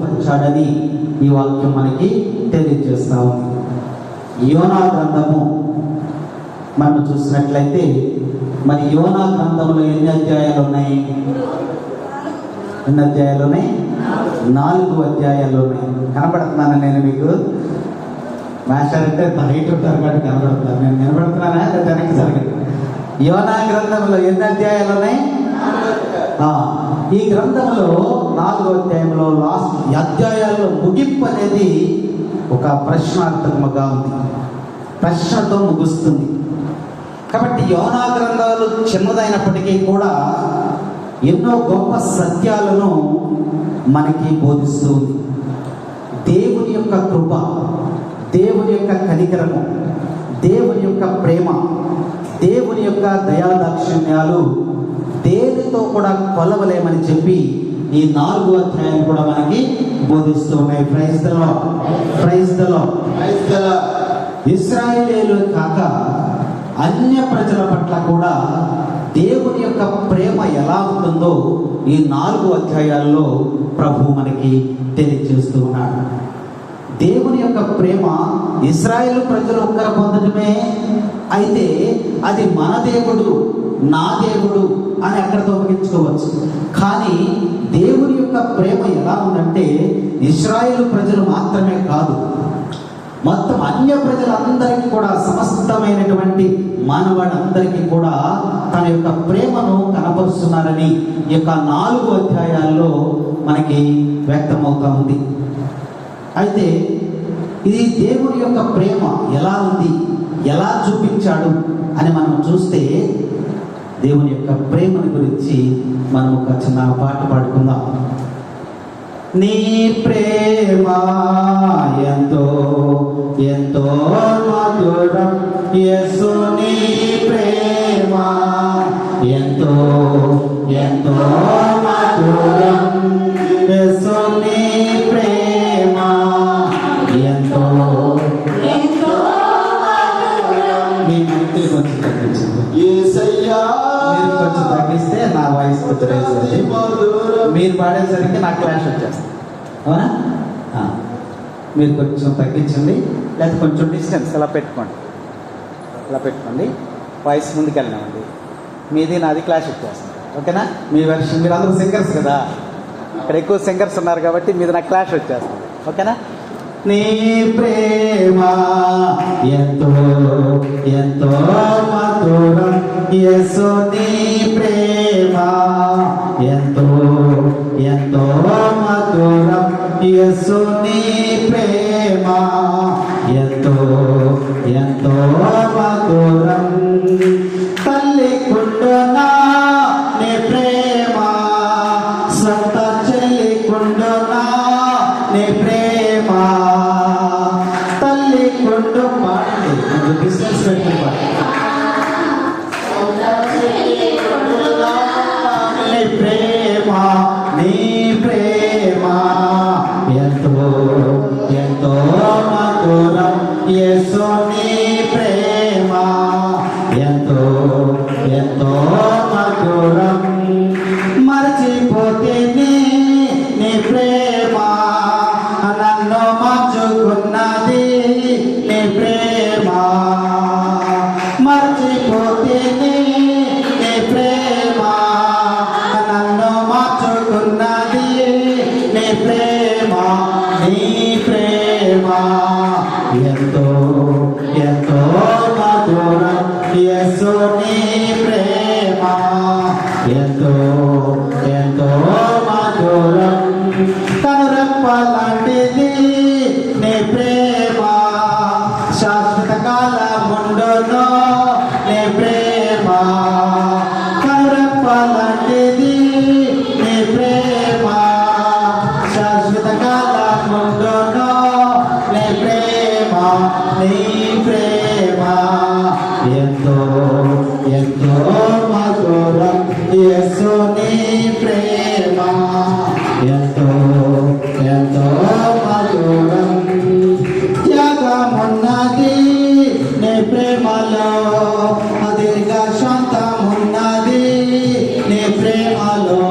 వచ్చాడని ఈ వాక్యం మనకి తెలియజేస్తా ఉంది. యోనా గ్రంథము మనం చూసినట్లయితే మరి యోనా గ్రంథంలో ఎన్ని అధ్యాయాలు ఉన్నాయి? 4 అధ్యాయాలు ఉన్నాయి. కనపడుతున్నాను నేను మీకు? మాస్టర్ అంటే హైట్ ఉంటారు కాబట్టి కనబడుతున్నాను. నేను కనబడుతున్నానా? వెనక్కి జరగదు. యోనా గ్రంథంలో ఎన్ని అధ్యాయాలు ఉన్నాయి? ఈ గ్రంథంలో 4వ అధ్యాయంలో లాస్ట్ అధ్యాయాల్లో ముగింపు అనేది ఒక ప్రశ్నార్థకముగా ఉంది. ప్రశ్నతో ముగుస్తుంది. కాబట్టి యోనా గ్రంథాలు చిన్నదైనప్పటికీ కూడా ఎన్నో గొప్ప సత్యాలను మనకి బోధిస్తూ ఉంది. దేవుని యొక్క కృప, దేవుని యొక్క కనికరము, దేవుని యొక్క ప్రేమ, దేవుని యొక్క దయాదాక్షిణ్యాలు దేనితో కూడా కొలవలేమని చెప్పి ఈ 4వ అధ్యాయం కూడా మనకి బోధిస్తూ ఉన్నాయి. Praise the Lord, praise the Lord, praise the Lord. ఇశ్రాయేలీయులు కాక అన్య ప్రజల పట్ల కూడా దేవుని యొక్క ప్రేమ ఎలా ఉంటుందో ఈ 4 అధ్యాయాల్లో ప్రభు మనకి తెలియజేస్తూ ఉన్నాడు. దేవుని యొక్క ప్రేమ ఇశ్రాయేలు ప్రజలు ఒక్కరు పొందడమే అయితే అది మన దేవుడు, నా దేవుడు అని అక్కడితో ముగించుకోవచ్చు. కానీ దేవుని యొక్క ప్రేమ ఎలా ఉందంటే ఇశ్రాయేలు ప్రజలు మాత్రమే కాదు, మొత్తం అన్య ప్రజలందరికీ కూడా, సమస్తమైనటువంటి మానవాళ్ళందరికీ కూడా తన యొక్క ప్రేమను కనపరుస్తున్నారని ఈ యొక్క 4 అధ్యాయాల్లో మనకి వ్యక్తమవుతా ఉంది. అయితే ఇది దేవుని యొక్క ప్రేమ ఎలా ఉంది, ఎలా చూపించాడు అని మనం చూస్తే దేవుని యొక్క ప్రేమను గురించి మనం ఒక చిన్న పాట పాడుకుందాం. నీ ప్రేమ ఎంతో ఎంతో మధురం, యేసు నీ ప్రేమ ఎంతో ఎంతో మధురం, యేసు నీ ప్రేమ ఎంతో ఎంతో మధురం. మీ మైత్రి కొంచెం తగ్గించింది. యేసయ్యా మీరు కొంచెం తగ్గిస్తే నా వాయిస్ కుదిరేసేది. మీరు పాడేసరికి నాకు క్లాష్ వచ్చేస్తుంది. అవునా? మీరు కొంచెం తగ్గించండి, లేదా కొంచెం డిస్టెన్స్ అలా పెట్టుకోండి. అలా పెట్టుకోండి, వాయిస్ ముందుకెళ్ళినామండి. మీది నాది క్లాష్ వచ్చేస్తుంది. ఓకేనా? మీ వెర్షన్, మీరు అందరూ సింగర్స్ కదా, ఇక్కడ ఎక్కువ సింగర్స్ ఉన్నారు కాబట్టి మీది నాకు క్లాష్ వచ్చేస్తుంది. ఓకేనా? నీ ప్రేమ ఎంతో ఎంతో మధురం, యేసు నీ ప్రేమ ఎంతో ఎంతో మధురం, యేసు నీ ప్రేమ ఎంతో ఎంతో మధురం. తల్లి కుండునా నీ ప్రేమ, సొంత చెల్లి కుండునా నీ ప్రేమ, తల్లి కుండు పాడండి, బిజినెస్ పెట్టుకోండి. నీ ప్రేమ నీ ప్రేమ ఎంతో ఎంతో మధురం, యేసు నీ ప్రేమ ఎంతో ఎంతో మధురం. మరచిపోతే నీ ప్రేమ నన్ను మార్చుకున్నది, నీ ప్రేమ మరచిపోతే నీ ప్రేమ నన్ను మార్చుకున్నది, నీ ప్రేమ నీ ప్రేమ ఎంతో ఎంతో మధురం, యేసు నీ ప్రేమ ఎంతో ఎంతో మధురం. కనురెప్పలాంటిది నీ ప్రేమ, శాశ్వత కాలముండును నీ ప్రేమ. కనురెప్పలాంటిది నీ ప్రేమ, శాశ్వత కాలముండును నీ ప్రేమ, నీ ప్రేమ ఎంతో ఎంతో మధురం, యేసు నీ ప్రేమ ఎంతో ఎంతో మధురం. త్యాగమున్నది నీ ప్రేమలో, దీర్ఘ శాంతమున్నది నీ ప్రేమలో.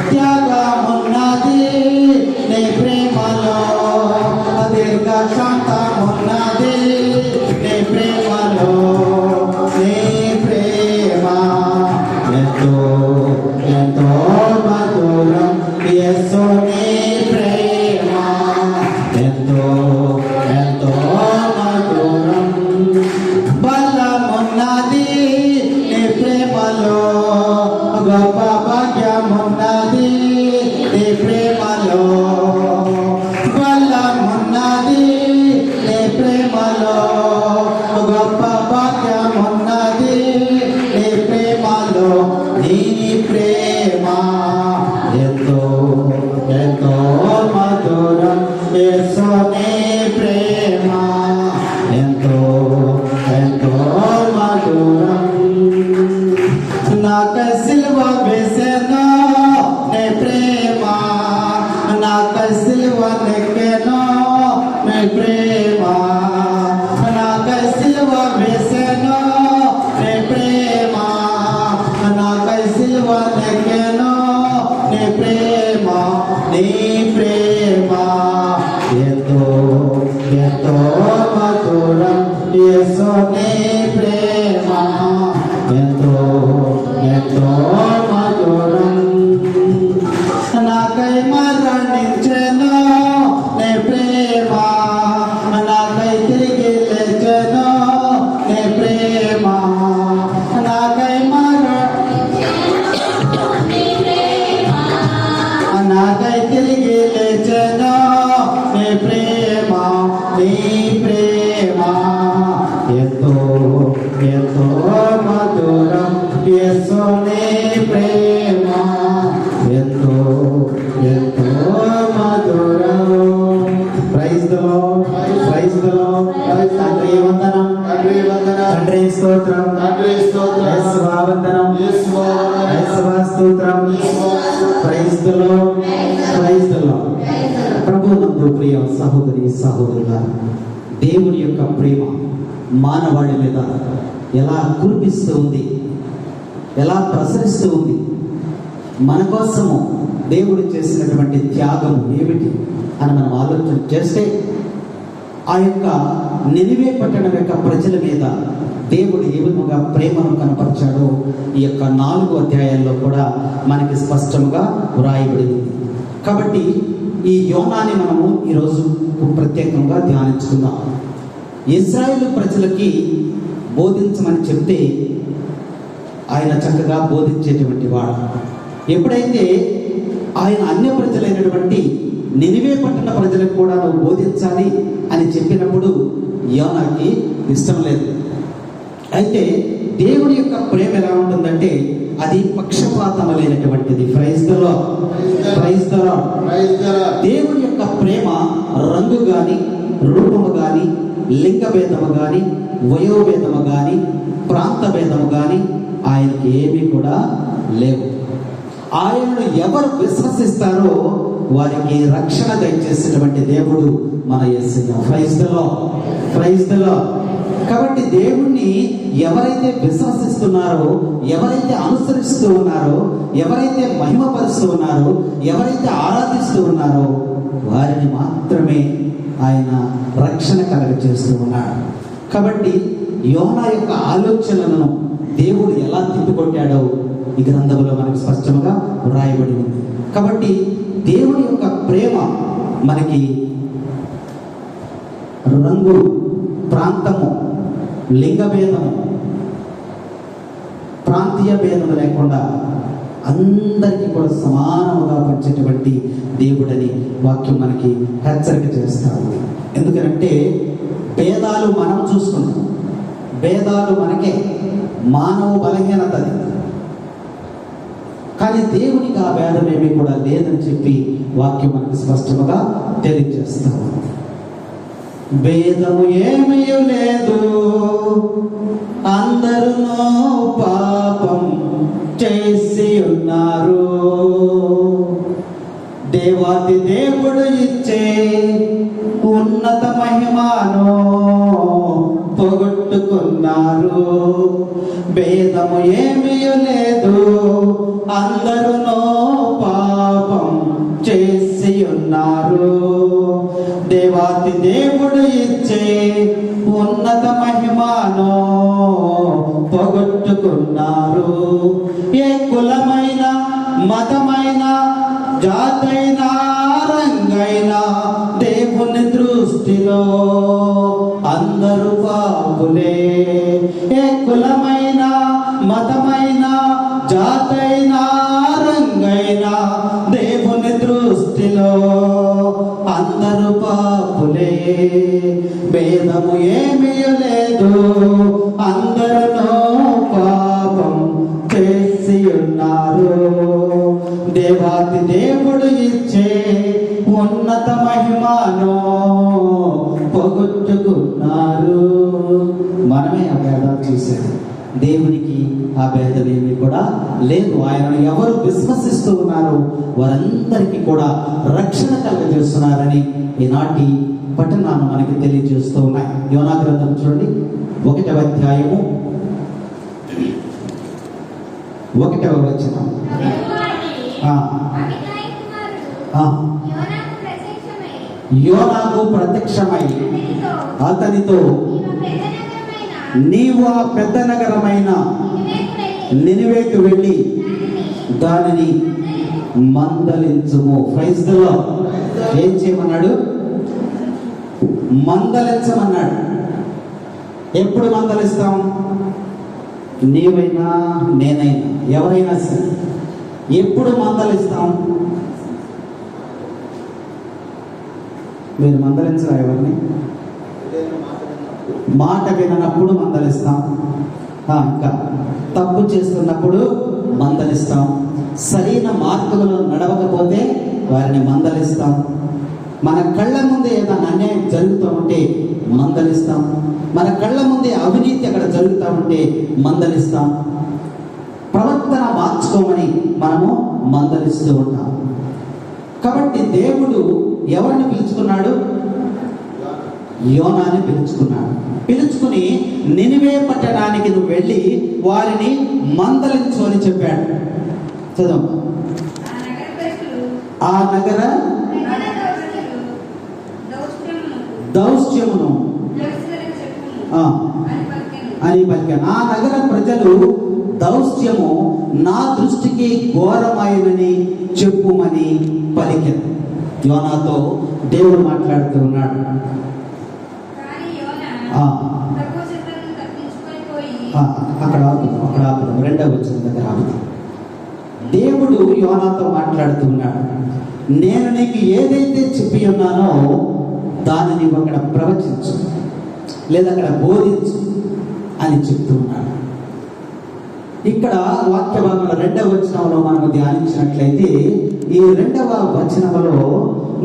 త్యాగమున్నది నీ మధురం యేసు నీ ప్రేమ ఎంతో ఎంతో మధురం నాకై సిలువ వేసెను నీ ప్రేమ నాకై సిలువ నెక్కెను నీ ప్రేమ నాకై సిలువ వేసెను నీ ప్రేమ నాకై సిలువ నెక్కెను నీ ప్రేమ ఎంతో ఎంతో మధురం యేసు నీ ప్రేమ ఎంతో ఎంతో మధురం నాకై మరణించెను నీ ప్రేమ నాకై తిరిగి లేచెను నీ ప్రేమ నాకై నాకై తిరిగి లేచెను నీ ప్రేమ ఎంతో ఎంతో మధురం యేసు నీ ప్రేమ ఎంతో ఎంతో మధురం. Praise the Lord, praise the Lord. తండ్రి వందనం, తండ్రి స్తోత్రం, యేసువా వందనం, యేసువా స్తోత్రం. Praise the Lord, praise the Lord. ప్రభువునందు ప్రియ సహోదరి సహోదరులారా, దేవుని యొక్క ప్రేమ మానవాళి మీద ఎలా కురిపిస్తూ ఉంది, ఎలా ప్రసరిస్తూ ఉంది. మన కోసము దేవుడు చేసినటువంటి త్యాగం ఏమిటి అని మనం ఆలోచన చేస్తే, ఆ యొక్క నినివే పట్టణం యొక్క ప్రజల మీద దేవుడు ఏ విధంగా ప్రేమను కనపరిచాడో ఈ యొక్క 4 అధ్యాయాల్లో కూడా మనకి స్పష్టంగా వ్రాయబడింది. కాబట్టి ఈ యోనాని మనము ఈరోజు ప్రత్యేకంగా ధ్యానించుకుందాం. ఇశ్రాయేలు ప్రజలకి బోధించమని చెప్తే ఆయన చక్కగా బోధించేటువంటి వాడు. ఎప్పుడైతే ఆయన అన్య ప్రజలైనటువంటి నినివే పట్టణ ప్రజలకు కూడా నువ్వు బోధించాలి అని చెప్పినప్పుడు యోనాకి ఇష్టం లేదు. అయితే దేవుని యొక్క ప్రేమ ఎలా ఉంటుందంటే అది పక్షపాతం లేనటువంటిది. Praise the Lord, praise the Lord. దేవుని యొక్క ప్రేమ రంగు గాని, రూపము గాని, లింగ భేదము గాని, వయోభేదము గాని, ప్రాంత భేదము గాని ఆయనకి ఏమీ కూడా లేవు. ఆయనను ఎవరు విశ్వసిస్తారో వారికి రక్షణ దయచేసినటువంటి దేవుడు మన Yesayya. Praise the Lord, praise the Lord. కాబట్టి దేవుణ్ణి ఎవరైతే విశ్వసిస్తున్నారో, ఎవరైతే అనుసరిస్తూ ఉన్నారో, ఎవరైతే మహిమపరుస్తూ ఉన్నారో, ఎవరైతే ఆరాధిస్తూ ఉన్నారో వారిని మాత్రమే ఆయన రక్షణ కలుగజేస్తూ ఉన్నాడు. కాబట్టి యోనా యొక్క ఆలోచనలను దేవుడు ఎలా తిప్పికొట్టాడో ఈ గ్రంథంలో మనకు స్పష్టంగా వ్రాయబడి ఉంది. కాబట్టి దేవుని యొక్క ప్రేమ మనకి రంగు, ప్రాంతము, లింగ భేదము, ప్రాంతీయ భేదము లేకుండా అందరికీ కూడా సమానముగా పంచేటువంటి దేవుడని వాక్యం మనకి హెచ్చరిక చేస్తాడు. ఎందుకంటే భేదాలు మనం చూసుకుంటాం, భేదాలు మనకే, మానవ బలహీనత. కానీ దేవునికి ఆ భేదం ఏమీ కూడా లేదని చెప్పి వాక్యం మనకి స్పష్టంగా తెలియజేస్తాం. భేదము ఏమీ లేదు, అందరూ పాపం చేసి ఉన్నారు. దేవాది దేవుడు ఇచ్చే ఉన్నత మహిమను పోగొట్టుకున్నారు. భేదము ఏమీ లేదు, అందరూ పాపం చేసి ఉన్నారు. దేవాది దేవుడు ఇచ్చే ఉన్నత మహిమను పోగొట్టుకున్నారు. ఏ కులమైన, మతమైన, జాతైన, రంగైన దేవుని దృష్టిలో అందరూ పాపులే. ఏ కులమైన, మతమైన, జాతైన, రంగైన దేవుని దృష్టిలో అందరూ పాపులే. భేదము ఏమీ లేదు, అందరూ పాపం చేసి ఉన్నారు. దేవాది దేవుడు ఇచ్చే ఉన్నత మహిమను పోగొట్టుకున్నారు. మనమే ఆ భేదాలు చూసేది. దేవునికి ఆ భేదం ఏమీ కూడా లేదు. ఆయనను ఎవరు విశ్వసిస్తూ ఉన్నారో వారందరికీ కూడా రక్షణ కలుగజేస్తున్నారని ఈనాటి పట్టణాలు మనకి తెలియజేస్తూ ఉన్నాయి. యోనా గ్రంథం చూడండి, 1వ అధ్యాయము 1వ వచనం. యోనాకు ప్రత్యక్షమై అతనితో, నీవు ఆ పెద్ద నగరమైన నినివేకు వెళ్ళి దానిని మందలించుము. Praise the lord. ఏం చేయమన్నాడు? మందలించమన్నాడు. ఎప్పుడు మందలిస్తాం? నీవైనా నేనైనా ఎవరైనా సరే ఎప్పుడు మందలిస్తాం? మీరు మందలించరా ఎవరిని? మాట విననప్పుడు మందలిస్తాం, ఇంకా తప్పు చేస్తున్నప్పుడు మందలిస్తాం, సరైన మార్గంలో నడవకపోతే వారిని మందలిస్తాం, మన కళ్ళ ముందే ఏదైనా అన్యాయం జరుగుతూ ఉంటే మందలిస్తాం, మన కళ్ళ ముందే అవినీతి అక్కడ జరుగుతూ ఉంటే మందలిస్తాం, ప్రవర్తన మార్చుకోమని మనము మందలిస్తూ ఉంటాం. కాబట్టి దేవుడు ఎవరిని పిలుచుకున్నాడు? యోనాని పిలుచుకున్నాడు. పిలుచుకుని నినివే పట్టణానికి నువ్వు వెళ్ళి వారిని మందలించు అని చెప్పాడు. చదువు. ఆ నగర దౌష్ట్యమును అని పలికాను. ఆ నగర ప్రజలు దౌష్ట్యము నా దృష్టికి ఘోరమైనని చెప్పుమని పలికాను. యోనాతో దేవుడు మాట్లాడుతూ ఉన్నాడు. అక్కడ ఆపుదాం. 2వ వచనం దగ్గర ఆపుదాం. దేవుడు యోనాతో మాట్లాడుతూ ఉన్నాడు. నేను నీకు ఏదైతే చెప్పి ఉన్నానో దానిని అక్కడ ప్రవచించు లేదా అక్కడ బోధించు అని చెప్తూ ఉన్నాడు. ఇక్కడ వాక్య భాగంలో 2వ వచనంలో మనము ధ్యానించినట్లయితే ఈ 2వ వచనంలో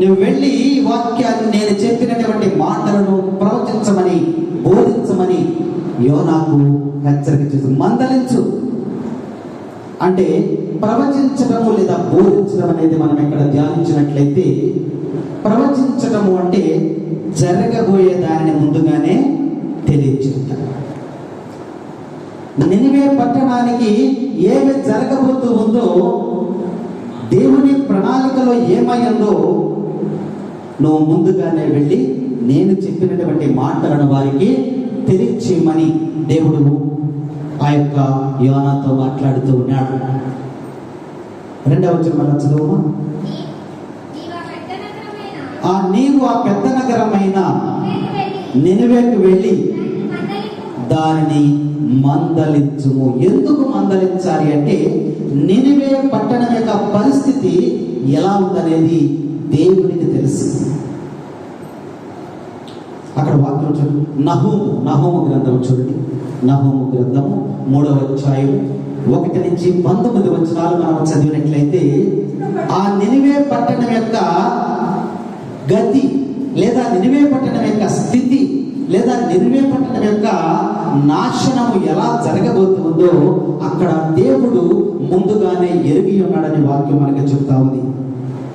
నువ్వు వెళ్ళి ఈ వాక్యాన్ని, నేను చెప్పినటువంటి మాటలను ప్రవచించమని బోధించమని యోనాకు హెచ్చరిక చేస్తుంది. మందలించు అంటే ప్రవచించడము లేదా బోధించడం అనేది మనం ఇక్కడ ధ్యానించినట్లయితే, ప్రవచించడము అంటే జరగబోయే దానిని ముందుగానే తెలియజేయటం. నినివే పట్టణానికి ఏమి జరగబోతూ ఉందో, దేవుని ప్రణాళికలో ఏమైందో నువ్వు ముందుగానే వెళ్ళి నేను చెప్పినటువంటి మాటలను వారికి తెలియచేయమని దేవుడు ఆ యొక్క యోనాతో మాట్లాడుతూ ఉన్నాడు. 2వ వచనం వల్ల చదువుమా. నీవు ఆ పెద్ద నగరమైన నినివేకు వెళ్ళి దానిని మందలించుము. ఎందుకు మందలించాలి అంటే, నినివే పట్టణం యొక్క పరిస్థితి ఎలా ఉందనేది దేవునికి తెలుసు. అక్కడ వాక్యం చూడండి. నహూము గ్రంథం చూడండి. నహూము గ్రంథము 3వ అధ్యాయం 1 నుంచి 19 వచనాలు మనం చదివినట్లయితే, ఆ నినివే పట్టణం యొక్క గతి లేదా నినివే పట్టణం యొక్క స్థితి లేదా నినివే పట్టణం యొక్క నాశనము ఎలా జరగబోతుందో అక్కడ దేవుడు ముందుగానే ఎరిగి ఉన్నాడని వాక్యం మనకి చెప్తా ఉంది.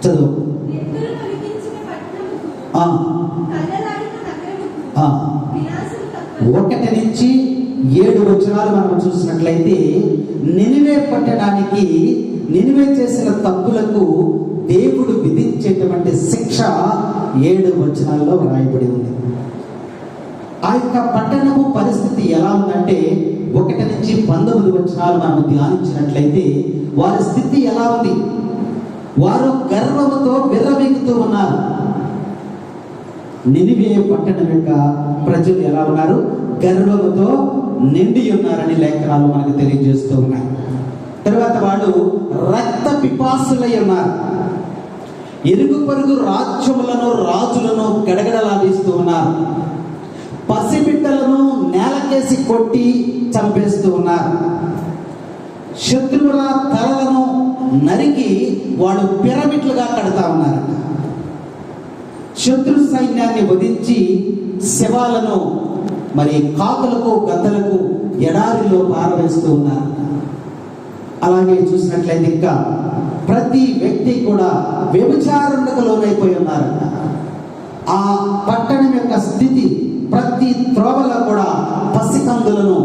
చదువు. 1 నుంచి 7 వచనాలు మనం చూసినట్లయితే, నినివే పట్టణానికి, నినివే చేసిన తప్పులకు దేవుడు విధించేటువంటి శిక్ష 7 వచనాల్లో వ్రాయబడి ఉంది. ఆ యొక్క పట్టణము పరిస్థితి ఎలా ఉందంటే, 1 నుంచి 19 వచనాలు మనం ధ్యానించినట్లయితే వారి స్థితి ఎలా ఉంది? వారు గర్వముతో విర్రవీగుతూ ఉన్నారు. నినివే పట్టణం యొక్క ప్రజలు ఎలా ఉన్నారు? గర్వముతో నిండి ఉన్నారని లేఖనాలు మనకు తెలియజేస్తూ ఉన్నాయి. తర్వాత వాళ్ళు రక్త పిపాసులై ఉన్నారు. ఇరుగు పొరుగు రాజ్యములను, రాజులను గడగడలాడిస్తూ ఉన్నారు. పసిబిడ్డలను నేలకేసి కొట్టి చంపేస్తూ ఉన్నారు. శత్రువుల తలలను నరికి వాళ్ళు పిరమిడ్లుగా కడతా ఉన్నారట. శత్రు సైన్యాన్ని వధించి శవాలను మరి కాకులకు గద్దలకు ఎడారిలో పారవేస్తూ ఉన్నారు. అలాగే చూసినట్లయితే ఇంకా ప్రతి వ్యక్తి కూడా వ్యభిచారులకు లోనైపోయి ఉన్నారట. ఆ పట్టణం యొక్క స్థితి, ప్రతి త్రోవలో కూడా పసికందులను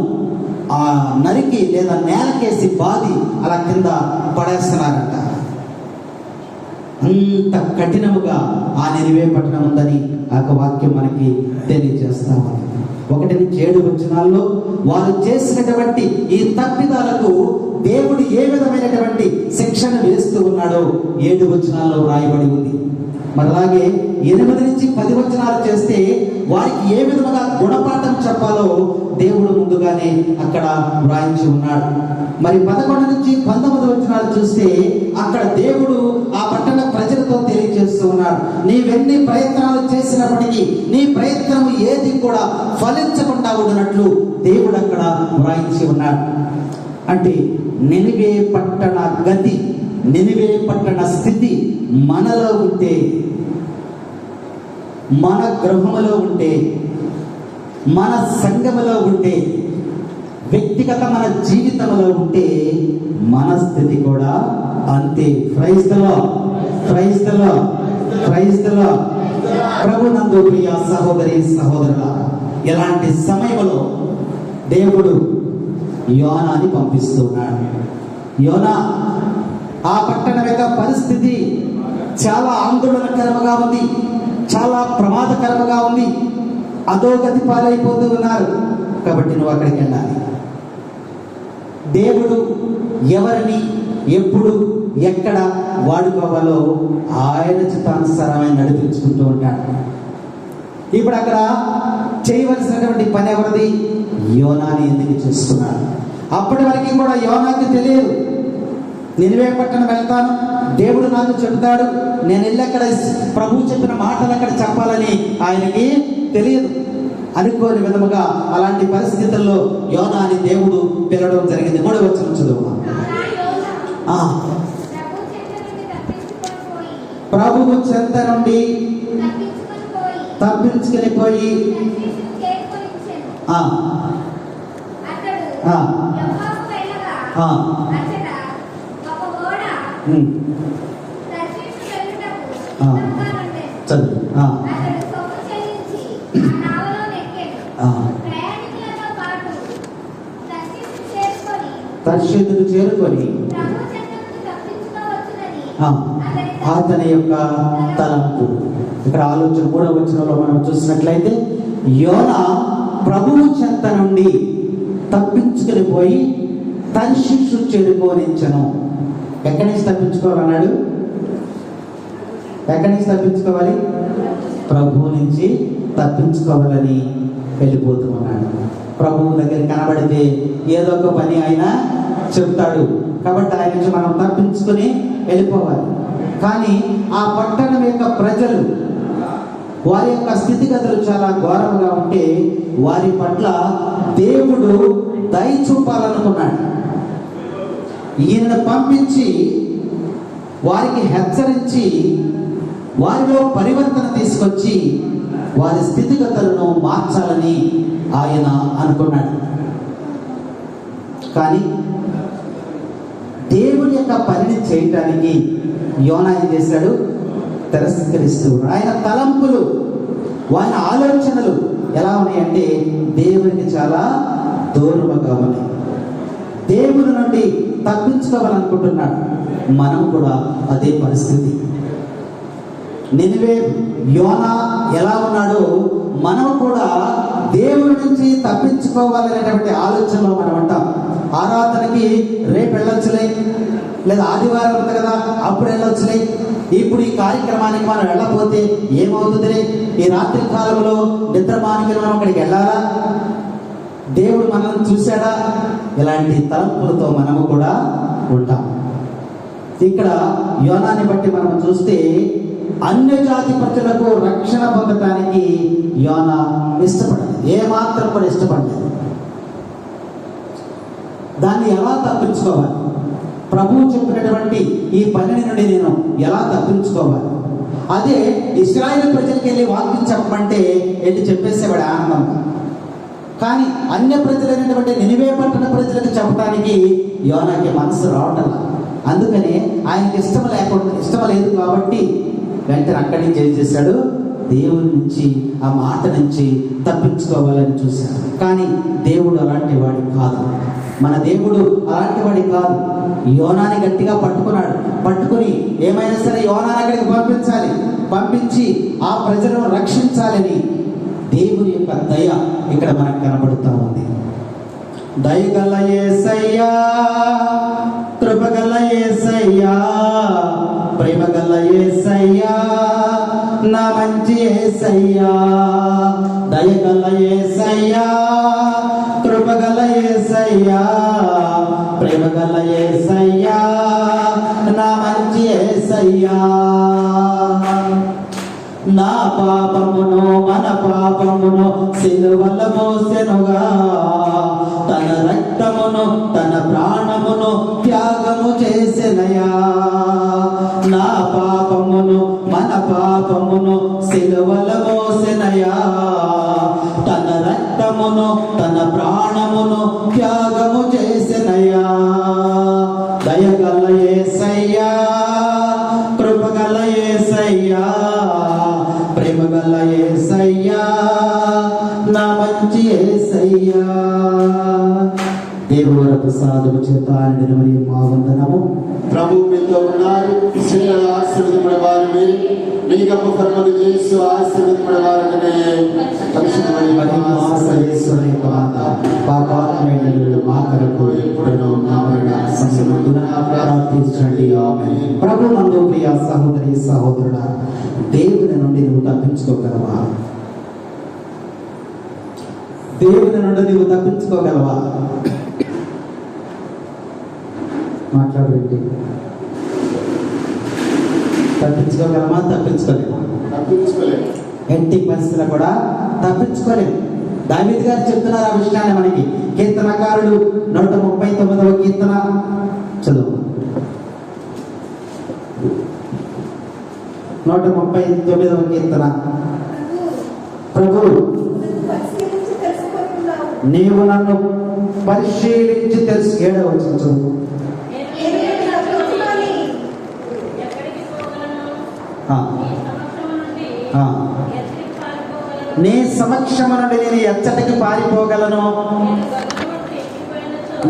నరికి లేదా నేలకేసి బాది అలా కింద పడేస్తున్నారట. అంత కఠినముగా ఆ నినివే పట్టణం ఉందని ఆ వాక్యం మనకి తెలియజేస్తా ఉంది. 1-7 వచనాల్లో వారు చేసినటువంటి ఈ తప్పిదాలకు దేవుడు ఏ విధమైనటువంటి శిక్షణ వేస్తూ ఉన్నాడో 7 వచనాల్లో రాయబడి ఉంది. మరి అలాగే 8-10 వచనాలు చేస్తే వారికి ఏ విధముగా గుణపాఠం చెప్పాలో దేవుడు ముందుగానే అక్కడ వ్రాయించి ఉన్నాడు. మరి 11-19 వచనాలు చూస్తే అక్కడ దేవుడు ఆ పట్టణ ప్రజలతో తెలియజేస్తూ ఉన్నాడు. నీవెన్ని ప్రయత్నాలు చేసినప్పటికీ నీ ప్రయత్నం ఏది కూడా ఫలించకుండా ఉన్నట్లు దేవుడు అక్కడ వ్రాయించి ఉన్నాడు. అంటే నినివే పట్టణ గతి, నినివే పట్టణ స్థితి మనలో ఉంటే, మన గృహములో ఉంటే, మన సంఘములో ఉంటే, వ్యక్తిగత మన జీవితంలో ఉంటే మన స్థితి కూడా అంతే. Praise the Lord, praise the Lord, praise the Lord. ప్రభునందు ప్రియ సహోదరి సహోదరుల, ఇలాంటి సమయంలో దేవుడు యోనాని పంపిస్తున్నాడు. యోనా, ఆ పట్టణం యొక్క పరిస్థితి చాలా ఆందోళనకరంగా ఉంది, చాలా ప్రమాదకరంగా ఉంది. అధోగతి పాలైపోతూ ఉన్నారు. కాబట్టి నువ్వు అక్కడికి వెళ్ళాలి. దేవుడు ఎవరిని ఎప్పుడు ఎక్కడ వాడుకోవాలో ఆయన చిత్తానుసారమైన నడిపించుకుంటూ ఉంటాడు. ఇప్పుడు అక్కడ చేయవలసినటువంటి పని ఎవరిది? యోనాని ఎందుకు చూస్తున్నాడు? అప్పటి వరకు కూడా యోనాకి తెలియదు. నినివే పట్టణం వెళ్తాను, దేవుడు నాకు చెబుతాడు, నేను వెళ్ళి అక్కడ ప్రభు చెప్పిన మాటలు అక్కడ చెప్పాలని ఆయనకి తెలియదు. అనుకోని విధముగా అలాంటి పరిస్థితుల్లో యోనాని దేవుడు పిలవడం జరిగింది. 3వ వచనం చదువు. ప్రభువు చెంత నుండి తప్పించుకొని పోయి తర్షీసుకు చేరుకొని అతని యొక్క తలంపు. ఇక్కడ ఆలోచన 3వ వచనంలో మనం చూసినట్లయితే యోనా ప్రభువు చెంత నుండి తప్పించుకొని పోయి తర్షీసు చేరుకోనించను. ఎక్కడి నుంచి తప్పించుకోవాలన్నాడు? ఎక్కడి నుంచి తప్పించుకోవాలి? ప్రభువు నుంచి తప్పించుకోవాలని వెళ్ళిపోతూ ఉన్నాడు. ప్రభువు దగ్గర కనబడితే ఏదో ఒక పని ఆయన చెప్తాడు. కాబట్టి ఆయన నుంచి మనం తప్పించుకొని వెళ్ళిపోవాలి. కానీ ఆ పట్టణం యొక్క ప్రజలు, వారి యొక్క స్థితిగతులు చాలా ఘోరంగా ఉంటే వారి పట్ల దేవుడు దయ చూపాలనుకున్నాడు. ఈయనను పంపించి వారికి హెచ్చరించి వారిలో పరివర్తన తీసుకొచ్చి వారి స్థితిగతులను మార్చాలని ఆయన అనుకున్నాడు. కానీ దేవుని యొక్క పనిని చేయటానికి యోనా ఏం చేశాడు? తిరస్కరిస్తూ ఆయన తలంపులు, ఆయన ఆలోచనలు ఎలా ఉన్నాయంటే దేవునికి చాలా దూరముగా ఉన్నాయి. దేవుని నుండి తప్పించుకోవాలనుకుంటున్నాడు. మనం కూడా అదే పరిస్థితి. నినివే యోనా ఎలా ఉన్నాడో మనం కూడా దేవుడి నుంచి తప్పించుకోవాలనేటువంటి ఆలోచనలో మనం ఉంటాం. ఆరాధనకి రేపు వెళ్ళొచ్చులే, లేదా ఆదివారం ఉంది కదా అప్పుడు వెళ్ళొచ్చులే, ఇప్పుడు ఈ కార్యక్రమానికి మనం వెళ్ళకపోతే ఏమవుతుందిలే, ఈ రాత్రి కాలంలో నిద్రమానికి మనం అక్కడికి వెళ్ళాలా, దేవుడు మనల్ని చూశాడా, ఇలాంటి తలంపులతో మనము కూడా ఉంటాం. ఇక్కడ యోనాని బట్టి మనం చూస్తే అన్య జాతి ప్రజలకు రక్షణ పొందటానికి యోనా ఇష్టపడలేదు, ఏమాత్రం కూడా ఇష్టపడలేదు. దాన్ని ఎలా తప్పించుకోవాలి? ప్రభువు చెప్పినటువంటి ఈ పని నుండి నేను ఎలా తప్పించుకోవాలి? అదే ఇశ్రాయేలు ప్రజలకి వెళ్ళి వాక్యం చెప్పమంటే వెళ్ళి చెప్పేసేవాడు ఆనందంగా. కానీ అన్య ప్రజలైనటువంటి నినివే పట్టణ ప్రజలకు చెప్పడానికి యోనాకి మనసు రావటం. అందుకని ఆయనకి ఇష్టం లేదు కాబట్టి వెంటనే అక్కడి నుంచి ఏం చేశాడు, దేవుడి నుంచి ఆ మాట నుంచి తప్పించుకోవాలని చూశాడు. కానీ దేవుడు అలాంటి వాడి కాదు. మన దేవుడు అలాంటి వాడి కాదు. యోనాని గట్టిగా పట్టుకుని ఏమైనా సరే యోనాని అక్కడికి పంపించి ఆ ప్రజలను రక్షించాలని దేవుని యొక్క దయ ఇక్కడ మనకు కనబడుతూ ఉంది. దయగల యేసయ్యా, కృపగల యేసయ్యా, ప్రేమగల యేసయ్యా, నా మంచి యేసయ్యా. దయగల యేసయ్యా, కృపగల యేసయ్యా, ప్రేమగల యేసయ్యా, నా మంచి యేసయ్యా. నా పాపమును మన పాపమును సిలువలో మోసెనుగా, తన రక్తమును తన ప్రాణమును త్యాగము చేసెనయా. నా పాపమును మన పాపమును సిలువలో మోసెనయా, తన రక్తమును తన ప్రాణమును త్యాగము చేసెనయా. దయగల యేసయ్యా, కృపగల యేసయ్యా, ప్రేమగల యేసయ్యా, నా మంచి యేసయ్యా. దేవుని ప్రసాదము చేత నిలవని మా వందనము. ప్రభు మీతో ఉన్నారు. స్త్రీల ఆశీర్వదింపబడిన వారు మీరు, మీ గొప్ప కర్మలు చేసి ఆశీర్వదింపబడిన వారిని పరిశుద్ధమైన యేసుని పాద పాపాత్మయులు మా కొరకు ఎప్పుడును మా మరణ సమయమందున ప్రార్థించండి. ఆమేన్. ప్రభు నందు ప్రియ సహోదరి సహోదరుడా, దేవుని నుండి నువ్వు తప్పించుకోగలవా? దేవుని నుండి నువ్వు తప్పించుకోగలవా? మాట్లాడండి. తప్పించుకోగలమా? తప్పించుకోలేమా? ఎట్టి పరిస్థితులు కూడా తప్పించుకోలేము. దావీదు గారు చెప్తున్నారు ఆ విషయాన్ని మనకి. కీర్తనకారుడు 139వ కీర్తన చదువు. 139వ కీర్తన. ప్రభు, నీవు నన్ను పరిశీలించి తెలుసు. 7వ వచనం చదువు. నీ సమక్షము నుండి నేను ఎచ్చటికి పారిపోగలను?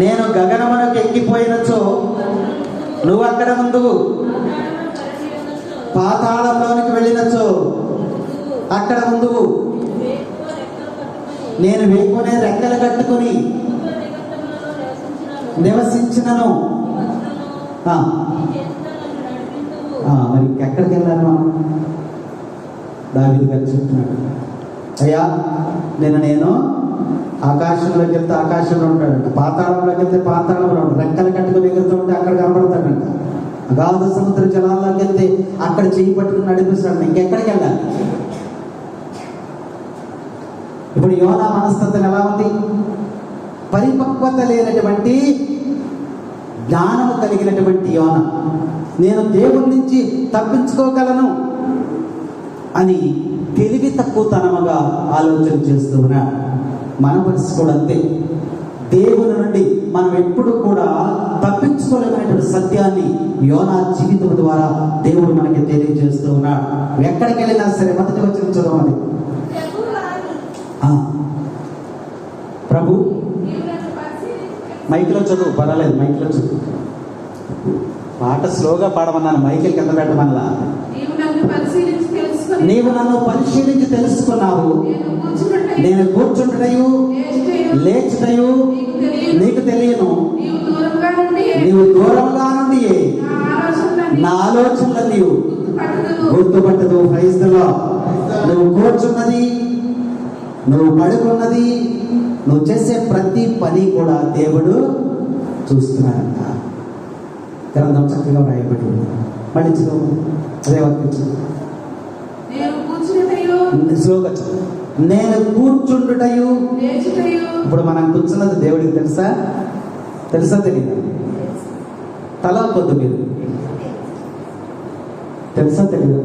నేను గగనమునకు ఎక్కిపోయినచో నువ్వు అక్కడ ముందువు, పాతాళంలోనికి వెళ్ళినచో అక్కడ ముందువు. నేను వేకునే రెక్కలు కట్టుకుని నివసించినను. మరి ఎక్కడికి వెళ్ళాలి మనం? దావీదు గారు చెప్తున్నాడు, అయ్యా నేను ఆకాశంలోకి వెళ్తే ఆకాశంలో ఉంటాడంట, పాతాళంలోకి వెళ్తే పాతాళంలో ఉంటాడు, రెక్కలు కట్టుకుని ఎగురుతూ ఉంటే అక్కడ కనపడతాడంట, అగాధ సముద్ర జలాల్లోకి వెళ్తే అక్కడ చెయ్యి పట్టుకుని నడిపిస్తాడు. ఇంకెక్కడికి వెళ్ళాలి? ఇప్పుడు యోనా మనస్తత్వం ఎలా ఉంది? పరిపక్వత లేనటువంటి జ్ఞానము కలిగినటువంటి యోన, నేను దేవుడి నుంచి తప్పించుకోగలను అని తెలివి తక్కువతనముగా ఆలోచన చేస్తూ ఉన్నాడు. మన పరిస్థితి కూడా అంతే. దేవుని నుండి మనం ఎప్పుడు కూడా తప్పించుకోలేనటువంటి సత్యాన్ని యోనా జీవితం ద్వారా దేవుడు మనకి తెలియజేస్తూ ఉన్నాడు. ఎక్కడికి వెళ్ళినా సరే మొదటి వచనం చదవండి. ప్రభు, మైక్లో చదువు, పర్వాలేదు, మైక్లో చదువు. పాట స్లోగా పాడమన్నాను, మైకిల్ కింద పెట్టమన్నా. నీవు నన్ను పరిశీలించి తెలుసుకున్నావు, నేను కూర్చుంటయు లేచుటయు నీకు తెలియను. నీవు దూరంగా నుండి నా ఆలోచనలు నీవు గుర్తుపట్టదు. Praise the Lord. నువ్వు కూర్చున్నది, నువ్వు పడుకున్నది, నువ్వు చేసే ప్రతి పని కూడా దేవుడు చూస్తున్నాడంట. గ్రంథం చక్కగా వ్రాయబడి ఉంది. మళ్ళీ చదువు, అదే వర్తించు. నేను కూర్చుండుటయు. ఇప్పుడు మనం కూర్చున్నది దేవుడికి తెలుసా తెలీదా? తల పొద్దు మీరు తెలుసా తెలీదా?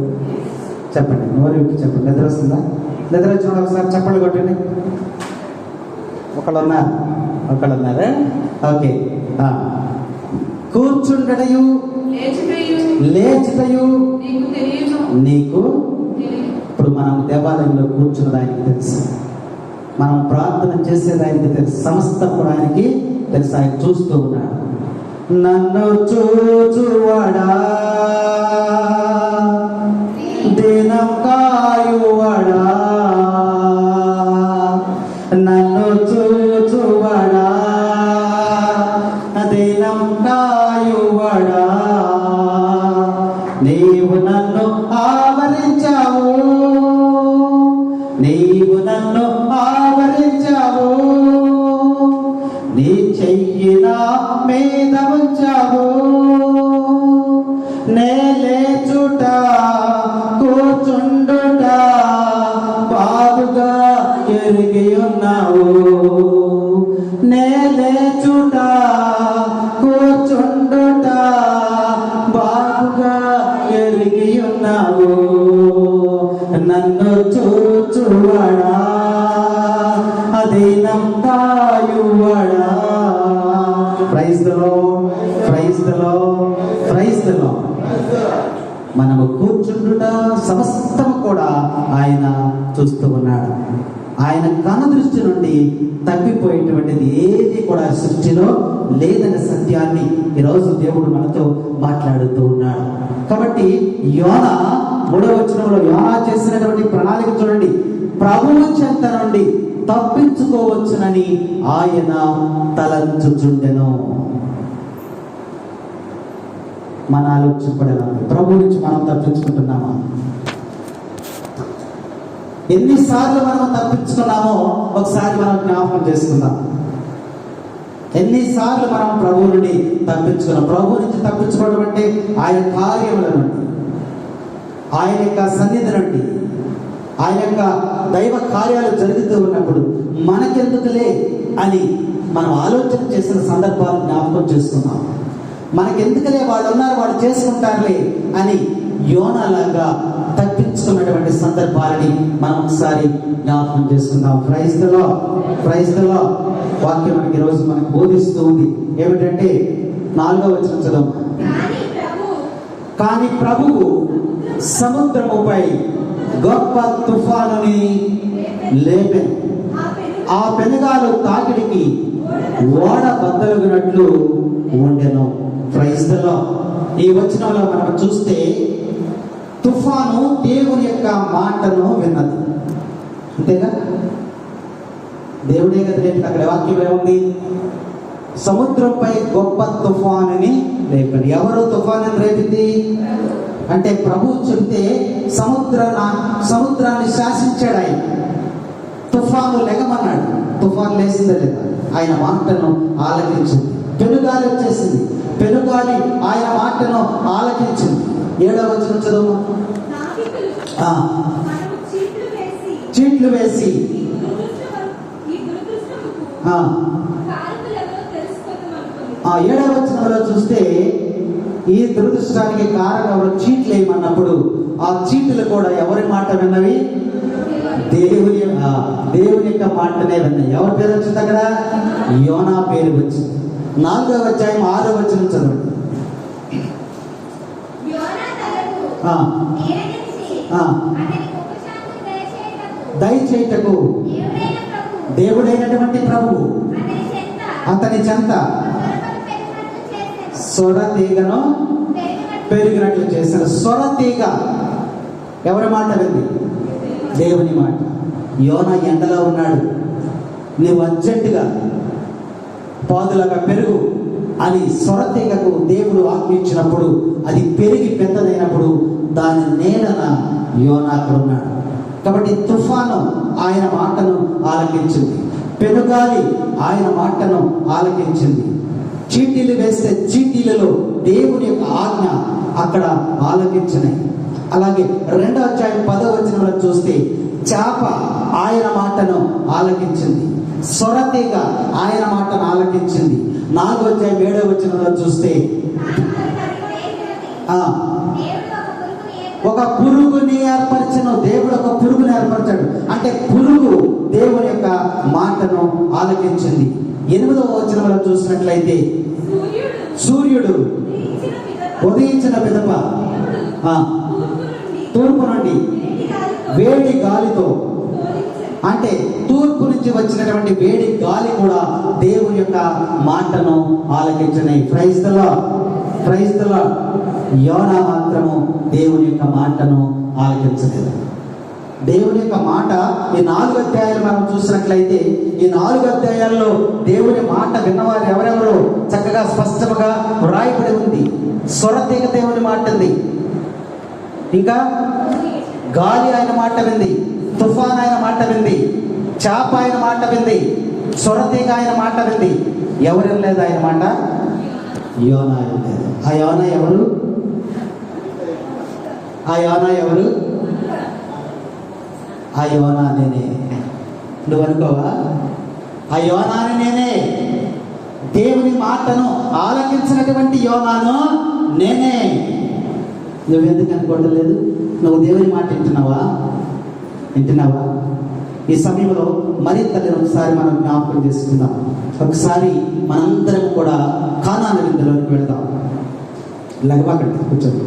చెప్పండి, నోరు విప్పి చెప్పండి. నిద్ర వస్తుందా? నిద్ర వచ్చిన వాళ్ళు ఒకసారి చప్పట్లు కొట్టండి. ఒకళ్ళు ఉన్నారా? ఓకే. కూర్చుండటయు లేచుటయు నీకు. ఇప్పుడు మనం దేవాలయంలో కూర్చున్నది ఆయనకి తెలుసు, మనం ప్రార్థన చేసేది ఆయనకి తెలుసు, సమస్తం కూడా ఆయనకి తెలుసు. ఆయన చూస్తూ ఉన్నాడు. నన్ను చూచువాడా, దినం కాయువాడా, నన్ను చూచువాడా, దినం కాయువాడా, నీవు నన్ను ఆవరించావు, నీవు నన్ను ఆవరించావు, నీ చెయ్యి నా మీద ఉంచావు, నే లేచుట కూర్చుండుట బాగుగా ఎరిగి ఉన్నావు, నే లేచుట కూర్చుండుట బాగుగా ఎరిగి ఉన్నావు, నన్ను చూచువాడా, అధీనం కాయువాడా. Praise the Lord, praise the Lord, praise the Lord. మనము కూర్చుండుట సమస్తం కూడా ఆయన చూస్తూ ఉన్నాడు. ఆయన కనుదృష్టి నుండి తప్పిపోయేటువంటిది ఏది కూడా సృష్టిలో లేదనే సత్యాన్ని ఈరోజు దేవుడు మనతో మాట్లాడుతూ ఉన్నాడు. కాబట్టి యోనా 3వ వచనంలో యోనా చేసినటువంటి ప్రణాళిక చూడండి. ప్రభువు చెంత నుండి తప్పించుకోవచ్చునని ఆయన తలంచుచుండెను. మన ఆలోచన పడేలా ప్రభు నుంచి మనం తప్పించుకుంటున్నామా? ఎన్నిసార్లు మనం తప్పించుకున్నామో ఒకసారి మనం జ్ఞాపకం చేసుకుందాం. ఎన్నిసార్లు మనం ప్రభు నుండి తప్పించుకున్నాం? ప్రభు నుంచి తప్పించుకోవడం అంటే ఆయన కార్యముల నుండి, ఆయన యొక్క సన్నిధి నుండి, ఆయన యొక్క దైవ కార్యాలు జరుగుతూ ఉన్నప్పుడు మనకెందుకులే అని మనం ఆలోచన చేసిన సందర్భాలు జ్ఞాపకం చేసుకున్నాం. మనకెందుకులే, వాళ్ళు ఉన్నారు, వాళ్ళు చేసుకుంటారులే అని యోనాలాగా తప్పించుకున్నటువంటి సందర్భాలని మనం ఒకసారి జ్ఞాపకం చేసుకుందాం. Praise the Lord, praise the Lord. వాక్యం మనకి ఈరోజు మనకు బోధిస్తూ ఉంది. ఏమిటంటే 4వ వచనం చదువు. కానీ ప్రభువు సముద్రముపై గొప్ప తుఫానుని లేపెను, ఆ పెనుగాలు తాకిడికి ఓడ బద్దలుగునట్లు ఉండెను. Praise the Lord. ఈ వచనంలో మనం చూస్తే తుఫాను దేవుని యొక్క మాటను విన్నది. అంతేగా? దేవుడే కదా రేపు. అక్కడ వాక్యం ఏముంది? సముద్రంపై గొప్ప తుఫానుని రేపని. ఎవరు తుఫాను రేపింది అంటే ప్రభు చెబితే సముద్రాన్ని శాసించాడు ఆయన. తుఫాను లెగమన్నాడు, తుఫాను లేసిందా లేదా? ఆయన మాటను ఆలకించింది. పెనుగాలి వచ్చేసింది, పెనుగాలి ఆయన మాటను ఆలకించింది. 7వ వచనం చదువు. చీట్లు వేసి 7వ వచనంలో చూస్తే ఈ దురదృష్టానికి కారణం ఎవరు? చీట్లు వేయమన్నప్పుడు ఆ చీట్లు కూడా ఎవరి మాట విన్నవి? దేవుని యొక్క మాటనే విన్నాయి. ఎవరి పేరు వచ్చింది అక్కడ? యోనా పేరు వచ్చింది. 4వ అధ్యాయం 6వ వచనం చదవండి. దయచేయుటకు దేవుడైనటువంటి ప్రభువు అతని చెంత సొర తీగను పెరిగినట్లు చేశారు. సొర తీగ ఎవరి మాట వింది? దేవుని మాట. యోనా ఎండలో ఉన్నాడు, నువ్వు అర్జెంటుగా పాదులాగా పెరుగు అని సొర తీగకు దేవుడు ఆజ్ఞించినప్పుడు అది పెరిగి పెద్దదైనప్పుడు దాని నీడన యోనా అక్కడ ఉన్నాడు. కాబట్టి తుఫాను ఆయన మాటను ఆలకించింది, పెనుగాలి ఆయన మాటను ఆలకించింది. చీటీలు వేస్తే చీటీలలో దేవుని యొక్క ఆజ్ఞ అక్కడ ఆలకించినాయి. అలాగే 2వ అధ్యాయం 10వ వచనంలో చూస్తే చేప ఆయన మాటను ఆలకించింది, సొరతీగ ఆయన మాటను ఆలకించింది. 4వ అధ్యాయం 7వ వచనంలో చూస్తే ఒక పురుగుని పురుగుని ఏర్పరచను. దేవుడు ఒక పురుగుని ఏర్పరచాడు. అంటే పురుగు దేవుని యొక్క మాటను ఆలకించింది. 8వ వచనంలో చూసినట్లయితే సూర్యుడు ఉదయించిన పిదప తూర్పు నుండి వేడి గాలితో, అంటే తూర్పు నుంచి వచ్చినటువంటి వేడి గాలి కూడా దేవుని యొక్క మాటను ఆలకించినాయి. Praise the Lord, praise the Lord. Yona మాత్రము దేవుని యొక్క మాటను ఆలకించలేదు. దేవుని యొక్క మాట ఈ 4 అధ్యాయాలు మనం చూసినట్లయితే, ఈ 4 అధ్యాయాల్లో దేవుని మాట విన్నవారు ఎవరెవరో చక్కగా స్పష్టంగా వ్రాయబడి ఉంది. స్వరతీగ దేవుని మాట ఉంది, ఇంకా గాలి ఆయన మాట వింది, తుఫాన్ ఆయన మాట వింది, చాప ఆయన మాట వింది, స్వరతీగ ఆయన మాట వింది. ఎవరు లేదు ఆయన మాట? యోనా లేదు. ఆ యోనా ఎవరు? ఆ యోనా ఎవరు? ఆ యోనా నేనే. నువ్వు అనుకోవా? ఆ యోనాని నేనే. దేవుని మాటను ఆలకించినటువంటి యోనాను నేనే. నువ్వెందుకు అనుకోవట్లేదు? నువ్వు దేవుని మాట వింటున్నావా? ఈ సమయంలో మరింత ఒకసారి మనం జ్ఞాపకం చేసుకుందాం. ఒకసారి మనందరం కూడా కానాను విందులోకి వెళ్దాం. లగవాకండి, కూర్చోండి.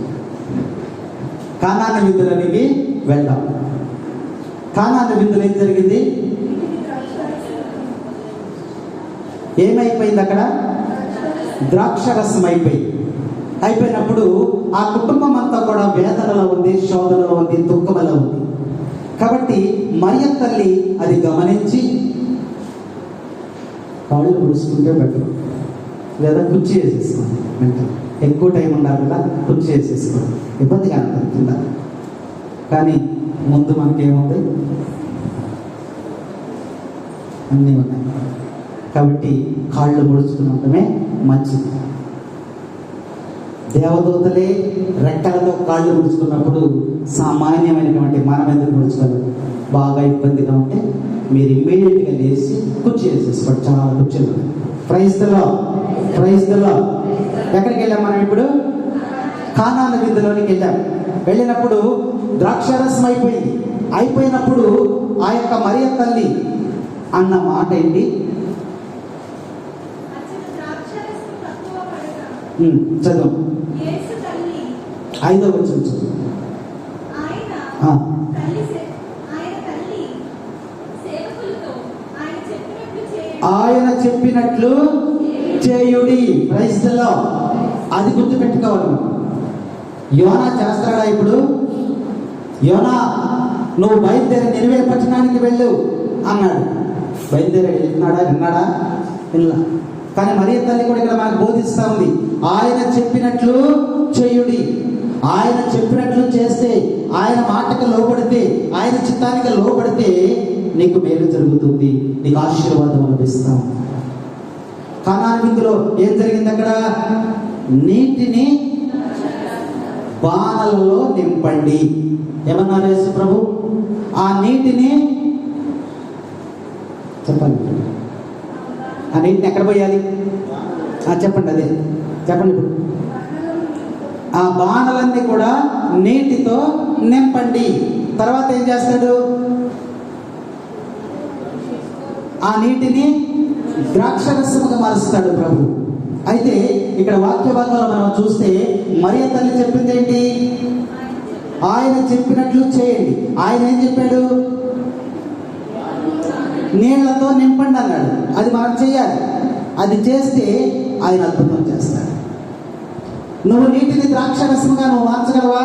కానాను విందులోనికి వెళ్దాం. కానాను విందులో ఏం జరిగింది? ఏమైపోయింది అక్కడ? ద్రాక్షరసం అయిపోయినప్పుడు ఆ కుటుంబం అంతా కూడా వేదనలో ఉంది, శోధనలో ఉంది, దుఃఖంలో ఉంది. కాబట్టి మరియ తల్లి అది గమనించి కాళ్ళు పుడుచుకుంటే బెటర్, లేదా కుర్చీ వేసేసుకోండి. వెంటనే ఎక్కువ టైం ఉండాలి కదా, కుర్చీ వేసేసుకోండి, ఇబ్బందిగా అనిపిస్తుందా? కానీ ముందు మనకేముంది? అన్నీ ఉన్నాయి. కాబట్టి కాళ్ళు ముడుచుకున్నమే మంచిది. దేవదూతలే రెక్కలతో కాళ్ళు ముడుచుకున్నప్పుడు సామాన్యమైనటువంటి మనం ఎందుకు ముడుచుకోవాలి? బాగా ఇబ్బందిగా ఉంటే మీరు ఇమ్మీడియట్గా లేచి కుర్చీ వేసేసుకోండి. చాలా కుర్చీలు. Praise the Lord, praise the Lord. ఎక్కడికి వెళ్ళాం మనం ఇప్పుడు? కానాను విందులోనికి వెళ్ళినప్పుడు ద్రాక్షారసం అయిపోయినప్పుడు ఆ యొక్క మరియ తల్లి అన్న మాట ఏంటి? చదువు. 5వ వచనం చదువు. ఆయన చెప్పినట్లు చేయుడి. Praise the Lord. అది గుర్తుపెట్టుకోవాలి. యోనా చేస్తాడా ఇప్పుడు? యోనా నువ్వు బయలుదేరి నినివే పట్టణానికి వెళ్ళు అన్నాడు. బయలుదేరి వెళ్తున్నాడా? విన్నాడా? విన్నా. కానీ మరియ తల్లి కూడా ఇక్కడ మనకు బోధిస్తూ ఉంది. ఆయన చెప్పినట్లు చేయుడి. ఆయన చెప్పినట్లు చేస్తే, ఆయన మాటకు లోబడితే, ఆయన చిత్తానికి లోబడితే నీకు మేలు జరుగుతుంది, నీకు ఆశీర్వాదం లభిస్తాం. కానాను విందులో ఏం జరిగింది? అక్కడ నీటిని బాణలలో నింపండి. ఏమన్నారు యేసు ప్రభు? ఆ నీటిని చెప్పండి. ఆ నీటిని ఎక్కడ పోయాలి? చెప్పండి. అదే చెప్పండి. ఇప్పుడు ఆ బాణలన్నీ కూడా నీటితో నింపండి. తర్వాత ఏం చేస్తాడు? ఆ నీటిని ద్రాక్షరసముగా మారుస్తాడు ప్రభు. అయితే ఇక్కడ వాక్య భాగంలో మనం చూస్తే మరియ తల్లి చెప్పింది ఏంటి? ఆయన చెప్పినట్లు చేయండి. ఆయన ఏం చెప్పాడు? నీళ్లతో నింపండి అన్నాడు. అది మనం చేయాలి. అది చేస్తే ఆయన అద్భుతం చేస్తాడు. నువ్వు నీటిని ద్రాక్షరసంగా నువ్వు మార్చగలవా?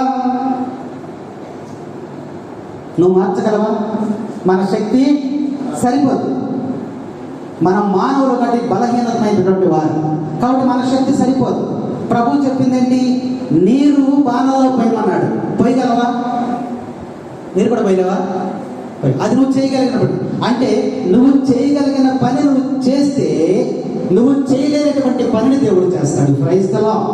మన శక్తి సరిపోదు. మనం మానవులు కంటే బలహీనమైనటువంటి వారు కాబట్టి మన శక్తి సరిపోదు. ప్రభు చెప్పింది ఏంటి? నీరు బాణంలో పోయమన్నాడు. పోయగలవా? నీరు కూడా పోయలేవా? అది నువ్వు చేయగలిగినప్పుడు, అంటే నువ్వు చేయగలిగిన పని నువ్వు చేస్తే, నువ్వు చేయలేనటువంటి పనిని దేవుడు చేస్తాడు. Praise the Lord.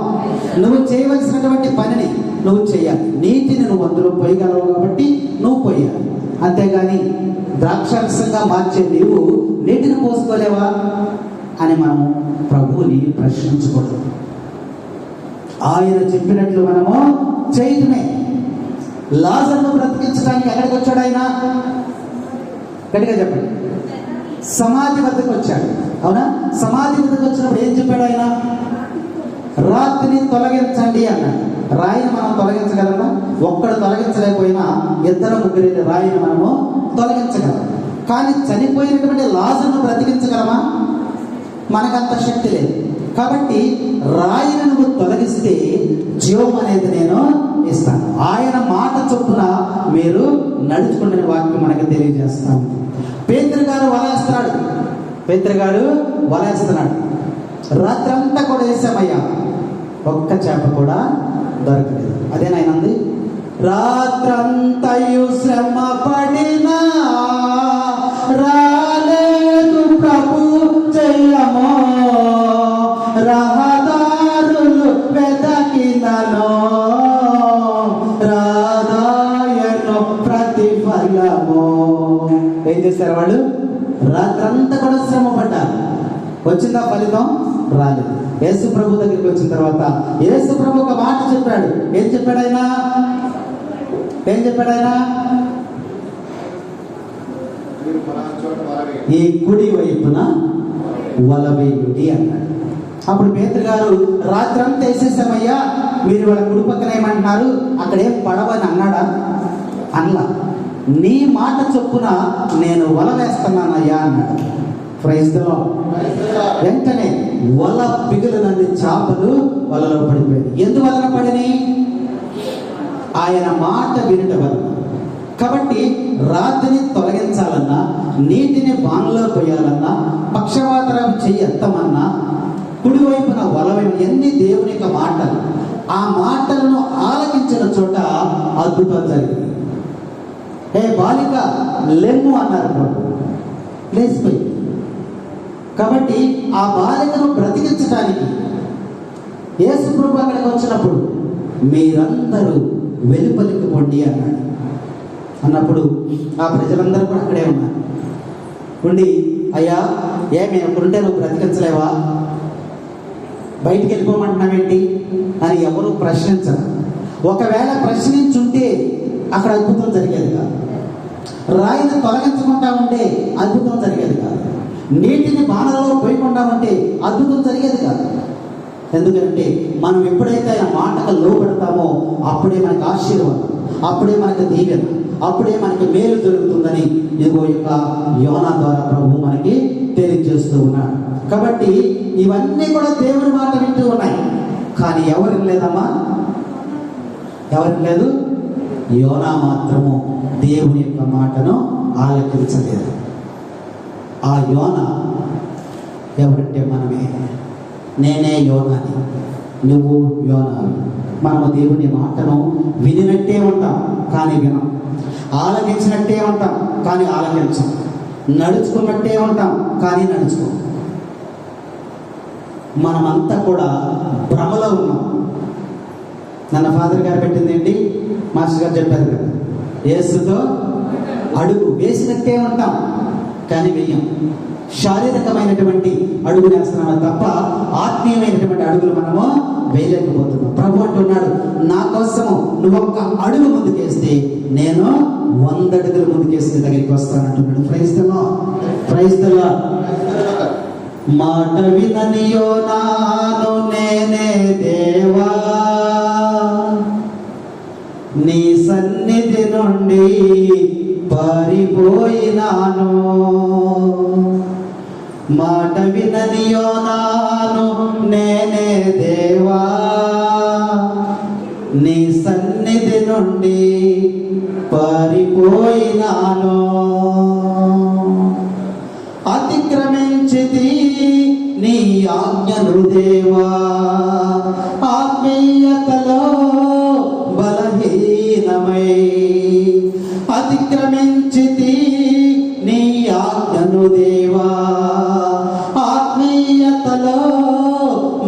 నువ్వు చేయవలసినటువంటి పనిని నువ్వు చేయాలి. నీటిని నువ్వు అందులో పోయగలవు కాబట్టి నువ్వు పోయాలి. అంతేగాని ద్రాక్షరసంగా మార్చే నీవు నీటిని పోసుకోలేవా అని మనము ప్రభువుని ప్రశ్నించకూడదు. ఆయన చెప్పినట్లు మనము చేయటమే. లాజరును బ్రతికించడానికి ఎక్కడికి వచ్చాడు ఆయన? గట్టిగా చెప్పండి. సమాధి వద్దకు వచ్చాడు. అవునా? సమాధి వద్దకు వచ్చినప్పుడు ఏం చెప్పాడు ఆయన? రాతిని తొలగించండి అన్నాడు. రాయిని మనం తొలగించగలమా? ఒక్కడు తొలగించలేకపోయినా ఇద్దరు ముగ్గురి రాయిని మనము తొలగించగలం. కానీ చనిపోయినటువంటి లాజరును బ్రతికించగలమా? మనకంత శక్తి లేదు. కాబట్టి రాయిని నువ్వు తొలగిస్తే జీవం అనేది నేను ఇస్తాను. ఆయన మాట చొప్పున మీరు నడుచుకునే వాక్యం మనకి తెలియజేస్తాను. పేతురు గారు వలేస్తున్నాడు. రాత్రి అంతా కూడా వేసామయ్యా, ఒక్క చేప కూడా దొరకలేదు. అదేనాయనంది, రాత్రంతయు శ్రమ పడినా రాలేదు ప్రభు జయమో, రహదారులు వెదకినలో రాదాయను ప్రతిఫలమో. ఏం చేశారు వాళ్ళు? రాత్రంతా కూడా శ్రమ పడ్డారు. వచ్చిందా ఫలితం? రాలేదు. యేసు ప్రభు దగ్గరికి వచ్చిన తర్వాత యేసు ప్రభు ఒక మాట చెప్పాడు. ఏం చెప్పాడు ఆయన? ఈ కుడి వైపున వల వేయుడి అన్నాడు. అప్పుడు పేతురు గారు, రాత్రంతా వేసేసామయ్యా, మీరు వాళ్ళ కుడి పక్కన ఏమంటున్నారు, అక్కడేం పడవని అన్నాడా? అనలా. నీ మాట చొప్పున నేను వల వేస్తున్నానయ్యా అన్నాడు. Praise the Lord. వెంటనే వల పిగిలినన్ని చేపలు వలలో పడిపోయాయి. ఎందువలన పడినాయి? ఆయన మాట వినుట వలన. కాబట్టి రాతిని తొలగించాలన్నా, నీటిని బాణలో పోయాలన్నా, పక్షవాతరం చెయ్యి ఎత్తమన్నా, కుడివైపున వలవైపు ఎన్ని దేవుని యొక్క మాటలు. ఆ మాటలను ఆలకించిన చోట అద్భుతం జరిగింది. ఏ బాలిక లెమ్ము అన్నారు ప్రభు, లేచిపోయి. కాబట్టి ఆ బాలికను బ్రతికించడానికి యేసు ప్రభు అక్కడికి వచ్చినప్పుడు మీరందరూ వెలుపలికి పొండి అన్నాడు. అన్నప్పుడు ఆ ప్రజలందరూ కూడా అక్కడే ఉన్నారు. ఉండి, అయ్యా ఏమి అక్కడుంటే నువ్వు బ్రతికించలేవా, బయటికి వెళ్ళిపోమంటున్నావేంటి అని ఎవరు ప్రశ్నించరు. ఒకవేళ ప్రశ్నించుంటే అక్కడ అద్భుతం జరిగేది కాదు. రాయిని తొలగించకుండా ఉంటే అద్భుతం జరిగేది కాదు. నీటిని బాణలలో పోయకుండా ఉంటే అద్భుతం జరిగేది కాదు. ఎందుకంటే మనం ఎప్పుడైతే ఆయన మాటకు లోబడతామో అప్పుడే మనకి ఆశీర్వాదం, అప్పుడే మనకి దీవెన, అప్పుడే మనకి మేలు జరుగుతుందని ఇదిగో యొక్క యోనా ద్వారా ప్రభు మనకి తెలియజేస్తూ ఉన్నాడు. కాబట్టి ఇవన్నీ కూడా దేవుని మాట వింటూ ఉన్నాయి. కానీ ఎవరికి లేదమ్మా? ఎవరికి లేదు? యోనా మాత్రము దేవుని యొక్క మాటను ఆలకించలేదు. ఆ యోన ఎవరంటే మనమే. నేనే యోనాని, నువ్వు యోనాని. మనము దేవుని మాటను వినినట్టే ఉంటాం కానీ వినం, ఆలకించినట్టే ఉంటాం కానీ ఆలకించం, నడుచుకున్నట్టే ఉంటాం కానీ నడుచుకోం. మనమంతా కూడా భ్రమలో ఉన్నాం. నన్న ఫాదర్ గారు పెట్టింది ఏంటి? మాస్టర్ గారు చెప్పారు కదా, యేసుతో అడుగు వేసినట్టే ఉంటాం కానీ వెయ్యం. శారీరకమైనటువంటి అడుగు వేస్తున్నాము తప్ప ఆత్మీయమైనటువంటి అడుగులు మనము వేయలేకపోతున్నాం. ప్రభు అంటున్నాడు, నా కోసము నువ్వు ఒక్క అడుగు ముందుకేస్తే నేను 100 అడుగులు ముందుకేసి దగ్గరికి వస్తానంటున్నాడు. Praise the Lord, praise the Lord. మాట వినని యోనాను నేనే దేవా, నీ సన్నిధి నుండి పారిపోయినాను. మాట వినని యోనాను నేనే దేవా, నీ సన్నిధి నుండి పారిపోయినాను. అతిక్రమించితి నీ ఆజ్ఞను దేవా, ఆత్మీయతలో బలహీనమై. అతిక్రమించితి నీ ఆజ్ఞను దేవా, ఆత్మీయతలో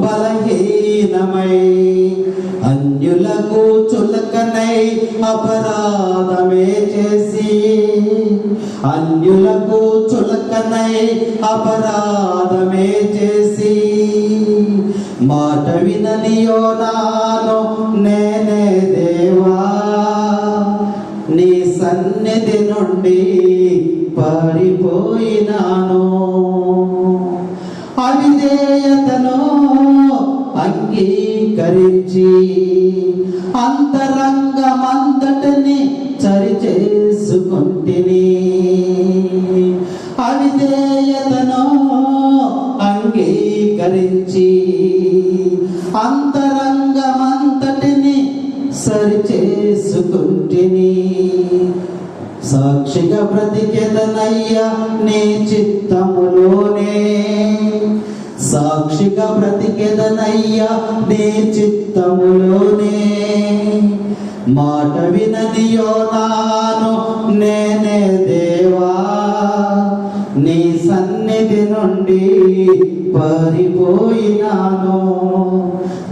బలహీనమై. అన్యులకు చులకనై అపరాధమే చేసి, అన్యులకు చులకనై అపరాధమే చేసి. మాట వినని యోనాను నేనే దేవా, నుండి పారిపోయినాను. అవిధేయతను అంగీకరించి అంతరంగమంతటిని సరిచేసుకుంటిని. అవిధేయతను అంగీకరించి అంతరంగమంతటిని సరిచేసుకుంటిని. సాక్షిగా బ్రతికెదనయ్యా నీ చిత్తములోనే, సాక్షిగా బ్రతికెదనయ్యా నీ చిత్తములోనే. మాట వినని యోనాను నేనే దేవా, నీ సన్నిధి నుండి పారిపోయినాను,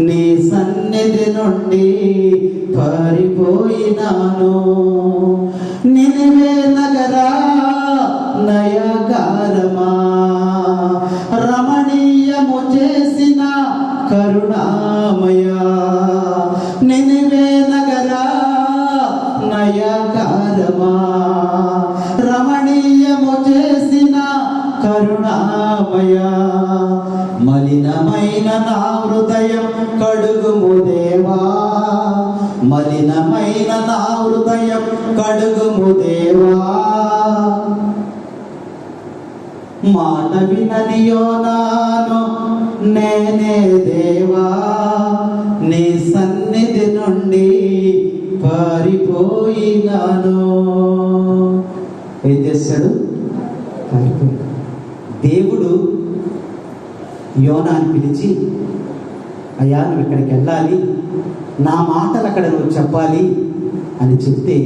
నీ సన్నిధి నుండి పారిపోయినాను. నినివే నగరా నయగారమా, రమణీయము చేసిన కరుణామయ. నినివే నగరా నయగారమా, రమణీయము చేసిన కరుణామయ. మలినమైన నా హృదయం కడుగుము దేవా, మలినమైన నా హృదయం కడుగుము దేవా. మాట వినని యోనాను నేనే దేవా, నీ సన్నిధి నుండి పారిపోయినాను. ఏం చేశాడు? పారిపోయాడు. దేవుడు యోనాని పిలిచి, అయ్యా నువ్వు ఇక్కడికి వెళ్ళాలి, నా మాటలు అక్కడ నువ్వు చెప్పాలి అని చెప్తే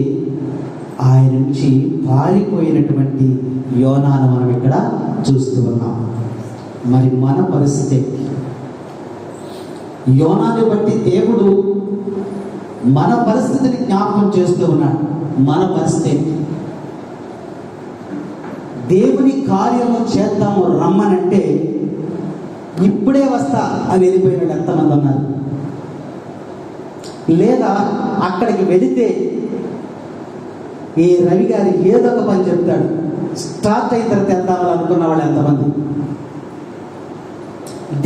ఆయన నుంచి పారిపోయినటువంటి యోనాను మనం ఇక్కడ చూస్తూ ఉన్నాం. మరి మన పరిస్థితి, యోనాని బట్టి దేవుడు మన పరిస్థితిని జ్ఞాపకం చేస్తూ ఉన్నాడు. మన పరిస్థితి, దేవుని కార్యము చేద్దాము రమ్మనంటే ఇప్పుడే వస్తా అని వెళ్ళిపోయినాడు ఎంతమంది ఉన్నారు? లేదా అక్కడికి వెళితే ఈ రవి గారి ఏదో ఒక పని చెప్తాడు, స్టార్ట్ అయిన తర్వాత వెళ్దామని అనుకున్న వాళ్ళు ఎంతమంది?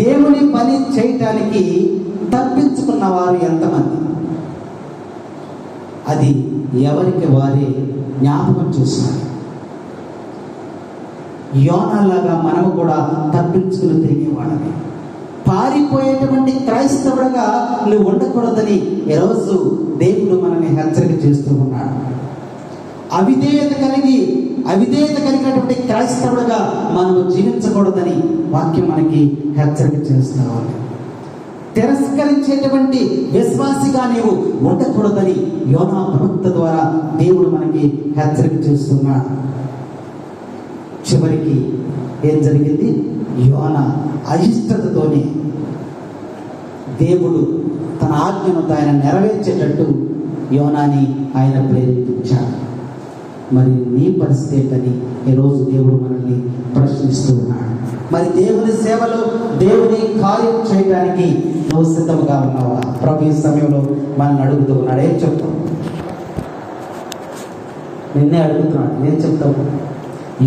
దేవుని పని చేయటానికి తప్పించుకున్న వారు ఎంతమంది? అది ఎవరికి వారే జ్ఞాపకం చేస్తున్నారు. యోనాలాగా మనము కూడా తప్పించుకుని తిరిగేవాళ్ళని, పారిపోయేటువంటి క్రైస్తవుడుగా నువ్వు ఉండకూడదని ఈరోజు దేవుడు మనల్ని హెచ్చరిక చేస్తూ ఉన్నాడు. అవిధేయత కలిగినటువంటి క్రైస్తవుడుగా మనము జీవించకూడదని వాక్యం మనకి హెచ్చరిక చేస్తావాలి. తిరస్కరించేటువంటి విశ్వాసిగా నీవు ఉండకూడదని యోనా ప్రవక్త ద్వారా దేవుడు మనకి హెచ్చరిక చేస్తున్నాడు. చివరికి ఏం జరిగింది? యోనా అయిష్టతతోనే దేవుడు తన ఆజ్ఞను ఆయన నెరవేర్చేటట్టు యోనాని ఆయన ప్రేరేపించాడు. మరి నీ పరిస్థితి ఏంటని ఈరోజు దేవుడు మనల్ని ప్రశ్నిస్తూ ఉన్నాడు. మరి దేవుని సేవలో దేవుని కార్యం చేయడానికి నువ్వు సిద్ధంగా ఉన్నావా? ప్రభు ఈ సమయంలో మనల్ని అడుగుతూ ఉన్నాడు. ఏం చెప్తావు? నిన్నే అడుగుతున్నాడు, ఏం చెప్తావు?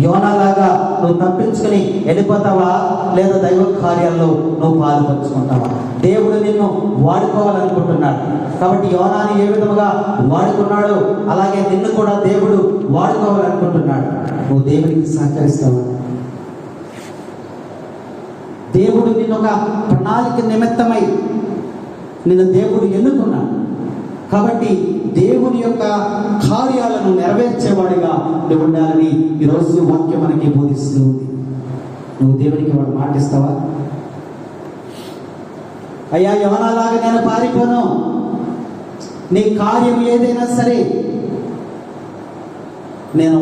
యోనాలాగా నువ్వు తప్పించుకుని వెళ్ళిపోతావా, లేదా దైవ కార్యాల్లో నువ్వు పాలు పంచుకుంటావా? దేవుడు నిన్ను వాడుకోవాలనుకుంటున్నాడు. కాబట్టి యోనాని ఏ విధముగా వాడుకున్నాడు, అలాగే నిన్ను కూడా దేవుడు వాడుకోవాలనుకుంటున్నాడు. నువ్వు దేవునికి సహకరిస్తావా? దేవుడు నిన్ను ఒక ప్రణాళిక నిమిత్తమై నిన్ను దేవుడు ఎన్నుకున్నాడు. కాబట్టి దేవుని యొక్క కార్యాలను నెరవేర్చేవాడిగా నువ్వు ఉండాలని ఈరోజు వాక్యం మనకి బోధిస్తూ ఉంది. నువ్వు దేవునికి వాడు మాటిస్తావా? అయ్యా యోనాలాగా నేను పారిపోను, నీ కార్యం ఏదైనా సరే నేను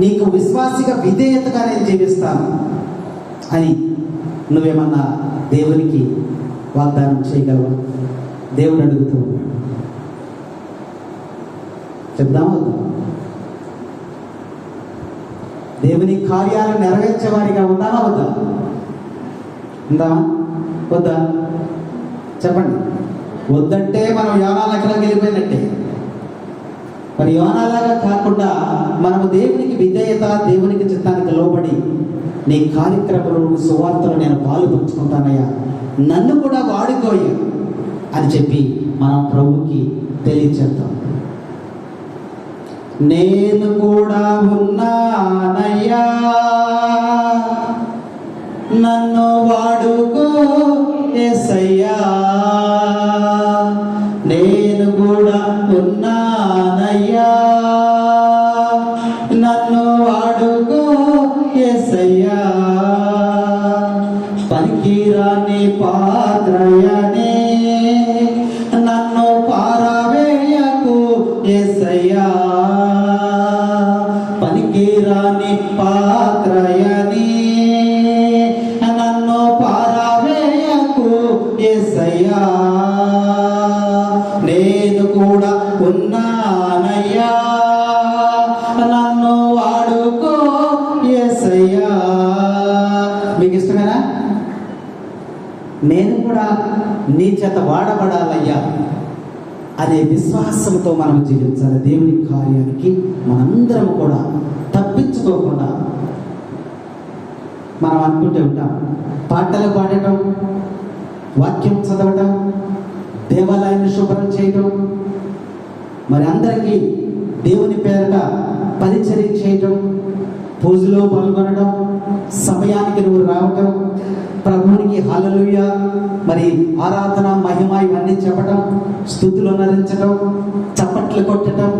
నీకు విశ్వాసిగా విధేయతగా నేను జీవిస్తాను అని నువ్వేమన్నా దేవునికి వాగ్దానం చేయగలవా? దేవుడు అడుగుతూ ఉన్నాడు. చెప్దామా? దేవుని కార్యాలు నెరవేర్చేవారిగా ఉందామా వద్దా? ఉందామా వద్దా? చెప్పండి. వద్దంటే మనం యోనా లెక్కలోకి వెళ్ళిపోయినట్టే. మరి యోనాలాగా కాకుండా మనము దేవునికి విధేయత, దేవునికి చిత్తానికి లోబడి నీ కార్యక్రమంలో సువార్తలో నేను పాలుపంచుకుంటానయ్యా, నన్ను కూడా వాడుకోయ్యా అని చెప్పి మనం ప్రభుకి తెలియచేద్దాం. నేను కూడా ఉన్నానయ్యా, నన్ను వాడుకో యేసయ్యా. నేను కూడా ఉన్నానయ్యా, నన్ను వాడుకో యేసయ్యా. పనికిరాని పాత్రయనే నన్ను పారవేయకు యేసయ్యా. పనికిరాని పాత్రయని నన్ను పారవేయకు యేసయ్యా. నేను కూడా ఉన్నానయ్యా, నన్ను వాడుకో యేసయ్యా. మీకు ఇష్టమేనా? నేను కూడా నీ చేత వాడబడాలయ్యా అనే విశ్వాసంతో మనం జీవించాలి. దేవుని కార్యానికి మనందరం కూడా తప్పించుకోకుండా మనం అనుకుంటూ ఉంటాం. పాటలు పాడటం, వాక్యం చదవటం, దేవాలయాన్ని శుభ్రం చేయటం, మరి అందరికీ దేవుని పేరట పరిచర్య చేయటం, పూజలో పాల్గొనడం, సమయానికి నువ్వు రావటం, ప్రభువునికి హల్లెలూయా, మరి ఆరాధన, మహిమ ఇవన్నీ చెప్పటం, స్తుతులు నరించటం, చప్పట్లు కొట్టడం,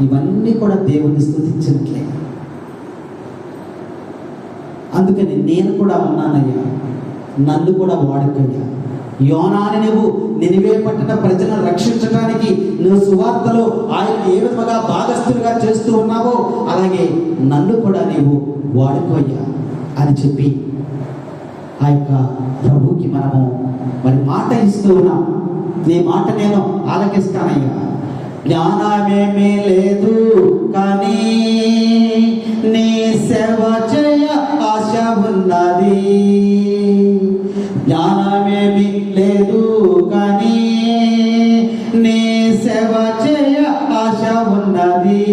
ఇవన్నీ కూడా దేవుని స్తుతించినట్లే. అందుకని నేను కూడా ఉన్నానయ్యా, నన్ను కూడా వాడుకయ్యా. యోనాని నువ్వు నినివే పట్టణ ప్రజలను రక్షించడానికి నువ్వు సువార్తలో ఆయన ఏ విధంగా భాగస్థులుగా చేస్తూ ఉన్నావో అలాగే నన్ను కూడా నీవు వాడుకోయ్యా అని చెప్పి ఆ యొక్క ప్రభువుకి మనము మరి మాట ఇస్తూ ఉన్నాం. నీ మాట నేను ఆలకిస్తానయ్యా. జ్ఞానమేమీ లేదు కానీ నీ సేవ చేయ ఆశ ఉన్నది. జ్ఞానమేమీ లేదు కానీ నీ సేవ చేయ ఆశ ఉన్నది.